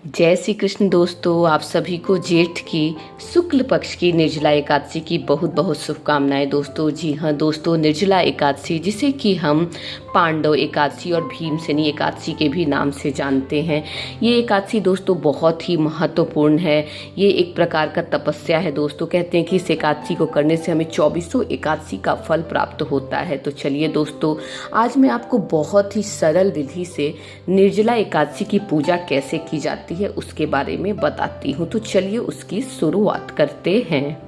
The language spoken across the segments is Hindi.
जय श्री कृष्ण दोस्तों, आप सभी को जेठ की शुक्ल पक्ष की निर्जला एकादशी की बहुत बहुत शुभकामनाएं दोस्तों। जी हाँ दोस्तों, निर्जला एकादशी जिसे कि हम पांडव एकादशी और भीमसेनी एकादशी के भी नाम से जानते हैं। ये एकादशी दोस्तों बहुत ही महत्वपूर्ण है। ये एक प्रकार का तपस्या है दोस्तों। कहते हैं कि इस एकादशी को करने से हमें 2400 एकादशी का फल प्राप्त होता है। तो चलिए दोस्तों, आज मैं आपको बहुत ही सरल विधि से निर्जला एकादशी की पूजा कैसे की जाती है उसके बारे में बताती हूँ। तो चलिए उसकी शुरुआत करते हैं।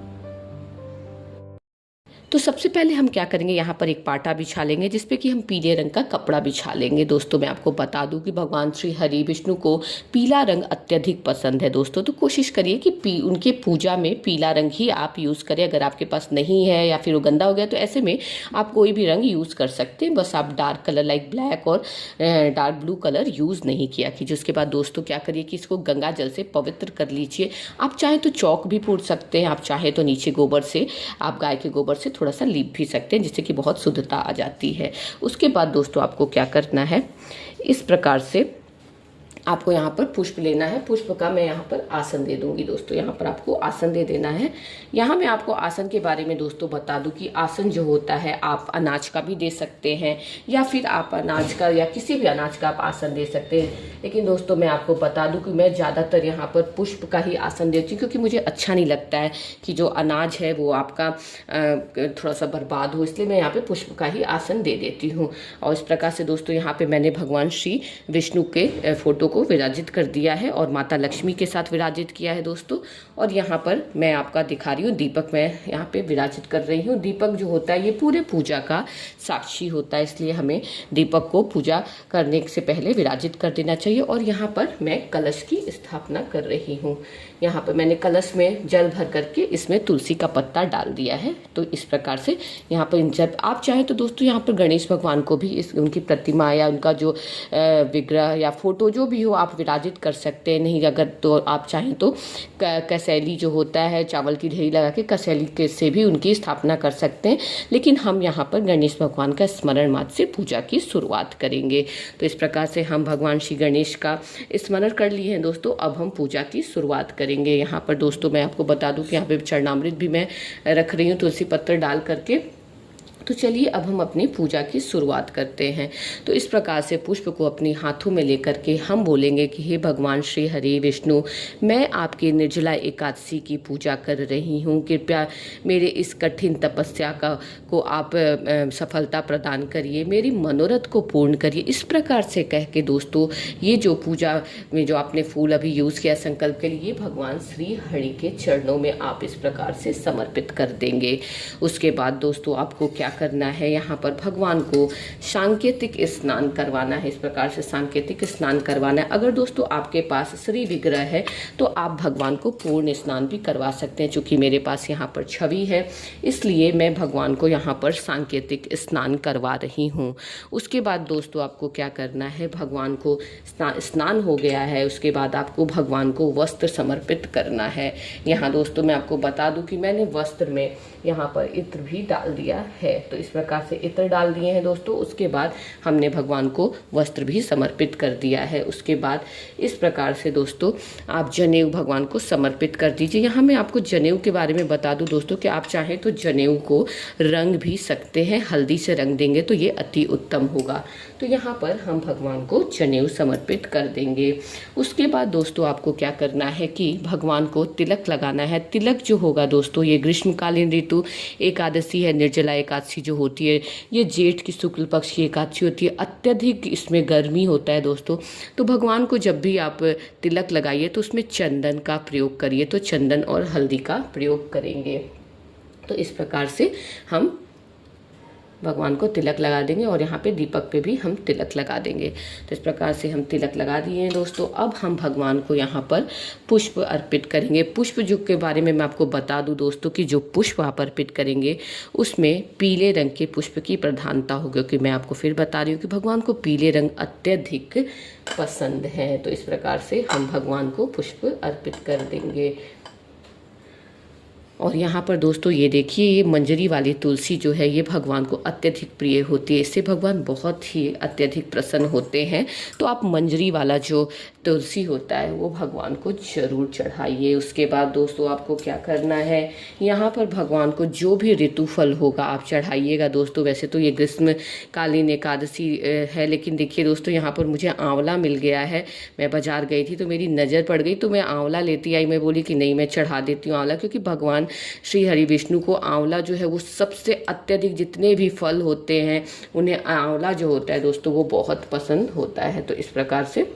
तो सबसे पहले हम क्या करेंगे, यहाँ पर एक पाटा बिछा लेंगे जिसपे कि हम पीले रंग का कपड़ा बिछा लेंगे। दोस्तों मैं आपको बता दूं कि भगवान श्री हरि विष्णु को पीला रंग अत्यधिक पसंद है दोस्तों। तो कोशिश करिए कि उनके पूजा में पीला रंग ही आप यूज़ करें। अगर आपके पास नहीं है या फिर वो गंदा हो गया तो ऐसे में आप कोई भी रंग यूज़ कर सकते हैं। बस आप डार्क कलर लाइक ब्लैक और डार्क ब्लू कलर यूज़ नहीं किया कीजिए। उसके बाद दोस्तों क्या करिए कि इसको गंगा जल से पवित्र कर लीजिए। आप चाहें तो चौक भी पूछ सकते हैं, आप चाहें तो नीचे गोबर से, आप गाय के गोबर से थोड़ा सा लीप भी सकते हैं जिससे कि बहुत शुद्धता आ जाती है। उसके बाद दोस्तों आपको क्या करना है, इस प्रकार से आपको यहाँ पर पुष्प लेना है। पुष्प का मैं यहाँ पर आसन दे दूंगी दोस्तों। यहाँ पर आपको आसन दे देना है। यहाँ मैं आपको आसन के बारे में दोस्तों बता दूं कि आसन जो होता है आप अनाज का भी दे सकते हैं या फिर आप अनाज का या किसी भी अनाज का आप आसन दे सकते हैं। लेकिन दोस्तों मैं आपको बता दूं कि मैं ज़्यादातर यहाँ पर पुष्प का ही आसन देती हूँ, क्योंकि मुझे अच्छा नहीं लगता है कि जो अनाज है वो आपका थोड़ा सा बर्बाद हो, इसलिए मैं यहाँ पे पुष्प का ही आसन दे देती हूँ। और इस प्रकार से दोस्तों यहाँ पे मैंने भगवान श्री विष्णु के फोटो को विराजित कर दिया है और माता लक्ष्मी के साथ विराजित किया है दोस्तों। और यहाँ पर मैं आपका दिखा रही हूँ दीपक मैं यहाँ पे विराजित कर रही हूँ। दीपक जो होता है ये पूरे पूजा का साक्षी होता है, इसलिए हमें दीपक को पूजा करने से पहले विराजित कर देना चाहिए। और यहाँ पर मैं कलश की स्थापना कर रही हूँ। यहाँ पर मैंने कलश में जल भर करके इसमें तुलसी का पत्ता डाल दिया है। तो इस प्रकार से यहाँ पर जब आप चाहें तो दोस्तों यहाँ पर गणेश भगवान को भी उनकी प्रतिमा या उनका जो विग्रह या फोटो जो भी हो आप विराजित कर सकते हैं। नहीं अगर तो आप चाहें तो कसैली जो होता है चावल की ढेरी लगा के कसैली के से भी उनकी स्थापना कर सकते हैं। लेकिन हम यहाँ पर गणेश भगवान का स्मरण मात्र से पूजा की शुरुआत करेंगे। तो इस प्रकार से हम भगवान श्री गणेश का स्मरण कर लिए हैं दोस्तों। अब हम पूजा की शुरुआत करेंगे। यहाँ पर दोस्तों मैं आपको बता दूं कि यहाँ पे चरणामृत भी मैं रख रही हूँ तुलसी पत्र डाल करके। तो चलिए अब हम अपनी पूजा की शुरुआत करते हैं। तो इस प्रकार से पुष्प को अपने हाथों में लेकर के हम बोलेंगे कि हे भगवान श्री हरि विष्णु, मैं आपकी निर्जला एकादशी की पूजा कर रही हूँ। कृपया मेरे इस कठिन तपस्या को आप सफलता प्रदान करिए, मेरी मनोरथ को पूर्ण करिए। इस प्रकार से कह के दोस्तों ये जो पूजा में जो आपने फूल अभी यूज़ किया संकल्प के लिए, भगवान श्री हरि के चरणों में आप इस प्रकार से समर्पित कर देंगे। उसके बाद दोस्तों आपको क्या करना है, यहाँ पर भगवान को सांकेतिक स्नान करवाना है। इस प्रकार से सांकेतिक स्नान करवाना है। अगर दोस्तों आपके पास श्री विग्रह है तो आप भगवान को पूर्ण स्नान भी करवा सकते हैं। चूँकि मेरे पास यहाँ पर छवि है इसलिए मैं भगवान को यहाँ पर सांकेतिक स्नान करवा रही हूँ। उसके बाद दोस्तों आपको क्या करना है, भगवान को स्नान हो गया है उसके बाद आपको भगवान को वस्त्र समर्पित करना है। यहाँ दोस्तों मैं आपको बता दूँ कि मैंने वस्त्र में यहाँ पर इत्र भी डाल दिया है। तो इस प्रकार से इत्र डाल दिए हैं दोस्तों। उसके बाद हमने भगवान को वस्त्र भी समर्पित कर दिया है। उसके बाद इस प्रकार से दोस्तों आप जनेऊ भगवान को समर्पित कर दीजिए। यहाँ मैं आपको जनेऊ के बारे में बता दूं दोस्तों कि आप चाहें तो जनेऊ को रंग भी सकते हैं, हल्दी से रंग देंगे तो ये अति उत्तम होगा। तो यहाँ पर हम भगवान को जनेऊ समर्पित कर देंगे। उसके बाद दोस्तों आपको क्या करना है कि भगवान को तिलक लगाना है। तिलक जो होगा दोस्तों ये ग्रीष्मकालीन ऋतु एकादशी है, निर्जला एकादशी जो होती है ये जेठ की शुक्ल पक्ष की एकादशी होती है। अत्यधिक इसमें गर्मी होता है दोस्तों। तो भगवान को जब भी आप तिलक लगाइए तो उसमें चंदन का प्रयोग करिए। तो चंदन और हल्दी का प्रयोग करेंगे। तो इस प्रकार से हम भगवान को तिलक लगा देंगे और यहाँ पे दीपक पे भी हम तिलक लगा देंगे। तो इस प्रकार से हम तिलक लगा दिए हैं दोस्तों। अब हम भगवान को यहाँ पर पुष्प अर्पित करेंगे। पुष्प जो के बारे में मैं आपको बता दूं दोस्तों कि जो पुष्प आप अर्पित करेंगे उसमें पीले रंग के पुष्प की प्रधानता होगी, क्योंकि मैं आपको फिर बता रही हूँ कि भगवान को पीले रंग अत्यधिक पसंद है। तो इस प्रकार से हम भगवान को पुष्प अर्पित कर देंगे। और यहाँ पर दोस्तों ये देखिए, ये मंजरी वाली तुलसी जो है ये भगवान को अत्यधिक प्रिय होती है, इससे भगवान बहुत ही अत्यधिक प्रसन्न होते हैं। तो आप मंजरी वाला जो तुलसी होता है वो भगवान को जरूर चढ़ाइए। उसके बाद दोस्तों आपको क्या करना है, यहाँ पर भगवान को जो भी ऋतु फल होगा आप चढ़ाइएगा दोस्तों। वैसे तो ये ग्रीष्मकालीन एकादशी है, लेकिन देखिए दोस्तों यहाँ पर मुझे आंवला मिल गया है। मैं बाजार गई थी तो मेरी नज़र पड़ गई, तो मैं आंवला लेती आई। मैं बोली कि नहीं, मैं चढ़ा देती हूँ आंवला, क्योंकि भगवान श्री हरि विष्णु को आंवला जो है वो सबसे अत्यधिक, जितने भी फल होते हैं उन्हें आंवला जो होता है दोस्तों वो बहुत पसंद होता है। तो इस प्रकार से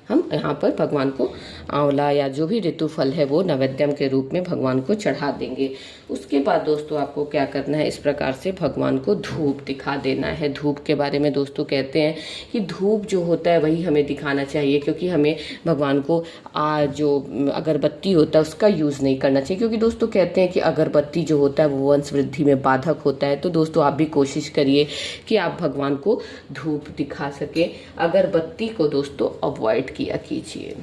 हम यहाँ पर भगवान को आंवला या जो भी ऋतु फल है वो नैवेद्यम के रूप में भगवान को चढ़ा देंगे। उसके बाद दोस्तों आपको क्या करना है, इस प्रकार से भगवान को धूप दिखा देना है। धूप के बारे में दोस्तों कहते हैं कि धूप जो होता है वही हमें दिखाना चाहिए, क्योंकि हमें भगवान को जो अगरबत्ती होता है उसका यूज़ नहीं करना चाहिए, क्योंकि दोस्तों कहते हैं कि अगरबत्ती जो होता है वो वंश वृद्धि में बाधक होता है। तो दोस्तों आप भी कोशिश करिए कि आप भगवान को धूप दिखा सके, अगरबत्ती को दोस्तों अवॉइड किया कीजिए।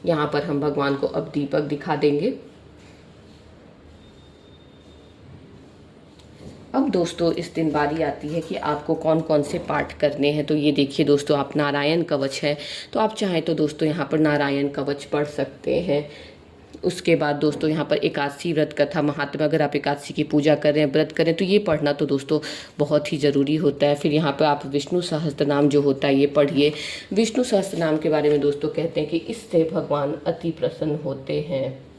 यहाँ पर हम भगवान को अब दीपक दिखा देंगे। अब दोस्तों इस दिन बारी आती है कि आपको कौन कौन से पाठ करने हैं। तो ये देखिए दोस्तों, आप नारायण कवच है तो आप चाहें तो दोस्तों यहाँ पर नारायण कवच पढ़ सकते हैं। उसके बाद दोस्तों यहाँ पर एकादशी व्रत कथा महात्मा, अगर आप एकादशी की पूजा कर रहे हैं, व्रत करें, तो ये पढ़ना तो दोस्तों बहुत ही ज़रूरी होता है। फिर यहाँ पर आप विष्णु सहस्त्रनाम जो होता है ये पढ़िए। विष्णु सहस्त्रनाम के बारे में दोस्तों कहते हैं कि इससे भगवान अति प्रसन्न होते हैं।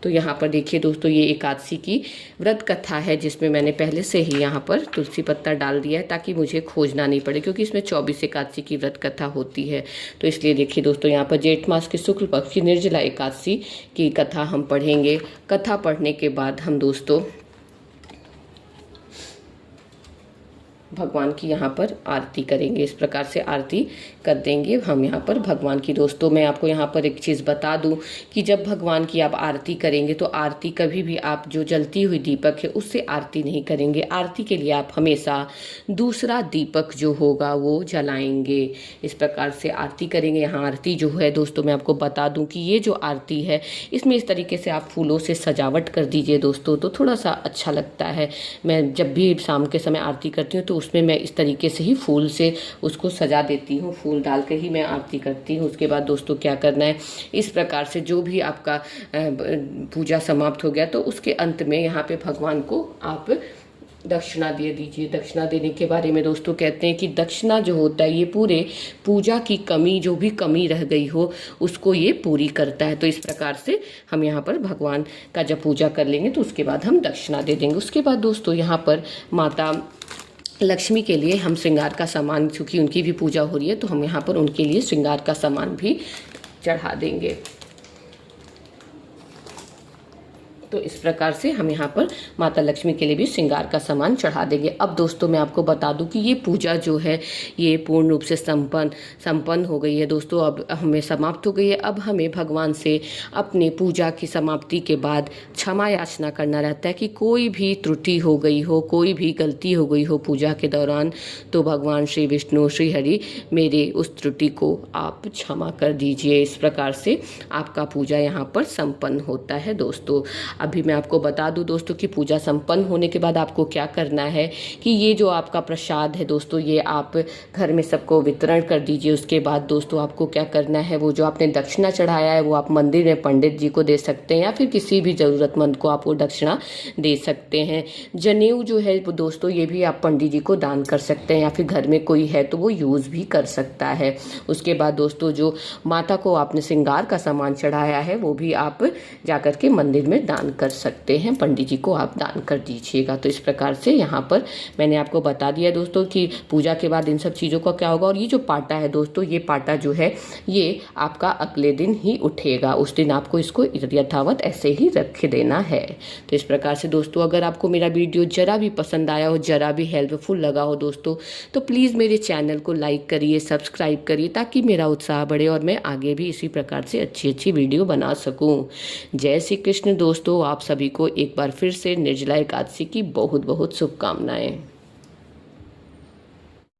तो यहाँ पर देखिए दोस्तों, ये एकादशी की व्रत कथा है जिसमें मैंने पहले से ही यहाँ पर तुलसी पत्ता डाल दिया है ताकि मुझे खोजना नहीं पड़े, क्योंकि इसमें 24 एकादशी की व्रत कथा होती है। तो इसलिए देखिए दोस्तों, यहाँ पर जेठ मास के शुक्ल पक्ष की निर्जला एकादशी की कथा हम पढ़ेंगे। कथा पढ़ने के बाद हम दोस्तों भगवान की यहाँ पर आरती करेंगे। इस प्रकार से आरती कर देंगे हम यहाँ पर भगवान की। दोस्तों मैं आपको यहाँ पर एक चीज़ बता दूँ कि जब भगवान की आप आरती करेंगे तो आरती कभी भी आप जो जलती हुई दीपक है उससे आरती नहीं करेंगे। आरती के लिए आप हमेशा दूसरा दीपक जो होगा वो जलाएंगे। इस प्रकार से आरती करेंगे। यहाँ आरती जो है दोस्तों मैं आपको बता दूँ कि ये जो आरती है इसमें इस तरीके से आप फूलों से सजावट कर दीजिए दोस्तों, तो थोड़ा सा अच्छा लगता है। मैं जब भी शाम के समय आरती करती हूँ तो उसमें मैं इस तरीके से ही फूल से उसको सजा देती हूँ, फूल डाल के ही मैं आरती करती हूँ। उसके बाद दोस्तों क्या करना है, इस प्रकार से जो भी आपका पूजा समाप्त हो गया तो उसके अंत में यहाँ पे भगवान को आप दक्षिणा दे दीजिए। दक्षिणा देने के बारे में दोस्तों कहते हैं कि दक्षिणा जो होता है ये पूरे पूजा की कमी, जो भी कमी रह गई हो उसको ये पूरी करता है। तो इस प्रकार से हम यहाँ पर भगवान का जब पूजा कर लेंगे तो उसके बाद हम दक्षिणा दे देंगे। उसके बाद दोस्तों यहाँ पर माता लक्ष्मी के लिए हम श्रृंगार का सामान, चूँकि उनकी भी पूजा हो रही है तो हम यहाँ पर उनके लिए श्रृंगार का सामान भी चढ़ा देंगे। तो इस प्रकार से हम यहाँ पर माता लक्ष्मी के लिए भी श्रृंगार का सामान चढ़ा देंगे। अब दोस्तों मैं आपको बता दूं कि ये पूजा जो है ये पूर्ण रूप से संपन्न हो गई है दोस्तों, अब हमें समाप्त हो गई है। अब हमें भगवान से अपने पूजा की समाप्ति के बाद क्षमा याचना करना रहता है कि कोई भी त्रुटि हो गई हो, कोई भी गलती हो गई हो पूजा के दौरान, तो भगवान श्री विष्णु श्री हरि मेरे उस त्रुटि को आप क्षमा कर दीजिए। इस प्रकार से आपका पूजा यहाँ पर संपन्न होता है दोस्तों। अभी मैं आपको बता दूं दोस्तों कि पूजा संपन्न होने के बाद आपको क्या करना है कि ये जो आपका प्रसाद है दोस्तों ये आप घर में सबको वितरण कर दीजिए। उसके बाद दोस्तों आपको क्या करना है, वो जो आपने दक्षिणा चढ़ाया है वो आप मंदिर में पंडित जी को दे सकते हैं या फिर किसी भी ज़रूरतमंद को आप वो दक्षिणा दे सकते हैं। जनेऊ जो है वो दोस्तों ये भी आप पंडित जी को दान कर सकते हैं या फिर घर में कोई है तो वो यूज़ भी कर सकता है। उसके बाद दोस्तों जो माता को आपने श्रृंगार का सामान चढ़ाया है वो भी आप जाकर के मंदिर में दान कर सकते हैं, पंडित जी को आप दान कर दीजिएगा। तो इस प्रकार से यहाँ पर मैंने आपको बता दिया दोस्तों कि पूजा के बाद इन सब चीज़ों का क्या होगा। और ये जो पाटा है दोस्तों, ये पाटा जो है ये आपका अगले दिन ही उठेगा, उस दिन आपको इसको यथावत ऐसे ही रख देना है। तो इस प्रकार से दोस्तों अगर आपको मेरा वीडियो जरा भी पसंद आया हो, जरा भी हेल्पफुल लगा हो दोस्तों, तो प्लीज़ मेरे चैनल को लाइक करिए, सब्सक्राइब करिए ताकि मेरा उत्साह बढ़े और मैं आगे भी इसी प्रकार से अच्छी अच्छी वीडियो बना सकूँ। जय श्री कृष्ण दोस्तों, आप सभी को एक बार फिर से निर्जला एकादशी की बहुत बहुत शुभकामनाएं।